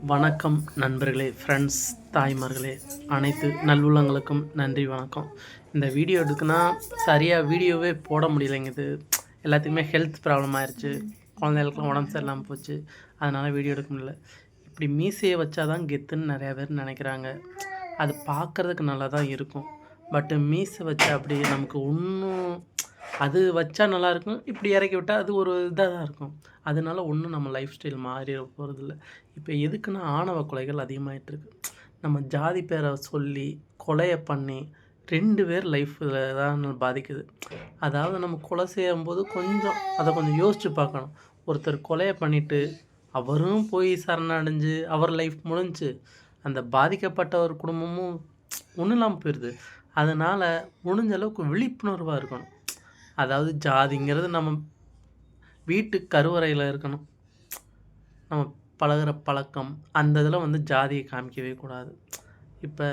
வணக்கம் நண்பர்களே, ஃப்ரெண்ட்ஸ், தாய்மார்களே, அனைத்து நல்வுள்ளங்களுக்கும் நன்றி வணக்கம். இந்த வீடியோ எடுக்குன்னா சரியாக வீடியோவே போட முடியலைங்க. இது எல்லாத்துக்குமே ஹெல்த் ப்ராப்ளம் ஆயிடுச்சு. குழந்தைகளுக்குலாம் உடம்பு சரியில்லாமல் போச்சு. அதனால் வீடியோ எடுக்க முடியல. இப்படி மீசையை வச்சா தான் கெத்துன்னு நிறையா பேர் நினைக்கிறாங்க. அது பார்க்குறதுக்கு நல்லா தான் இருக்கும். பட்டு மீசை வச்சா அப்படி நமக்கு ஒன்றும் அது வச்சா நல்லாயிருக்கும். இப்படி இறக்கி விட்டா அது ஒரு இதாக தான் இருக்கும். அதனால ஒன்றும் நம்ம லைஃப் ஸ்டைல் மாறிட போகிறதில்ல. இப்போ எதுக்குன்னா ஆணவ கொலைகள் அதிகமாயிட்டிருக்கு. நம்ம ஜாதி பேரை சொல்லி கொலையை பண்ணி 2 பேர் லைஃப்பில் தான் பாதிக்குது. அதாவது நம்ம கொலை செய்யும்போது கொஞ்சம் யோசித்து பார்க்கணும். ஒருத்தர் கொலையை பண்ணிவிட்டு அவரும் போய் சரணடைஞ்சு அவர் லைஃப் முடிஞ்சுச்சு. அந்த பாதிக்கப்பட்ட ஒரு குடும்பமும் ஒன்றும் இல்லாமல் போயிடுது. அதனால் முடிஞ்ச அளவுக்கு விழிப்புணர்வாக இருக்கணும். அதாவது ஜாதிங்கிறது நம்ம வீட்டு கருவறையில் இருக்கணும். நம்ம பழகுற பழக்கம் அந்த இதில் ஜாதியை காமிக்கவே கூடாது. இப்போ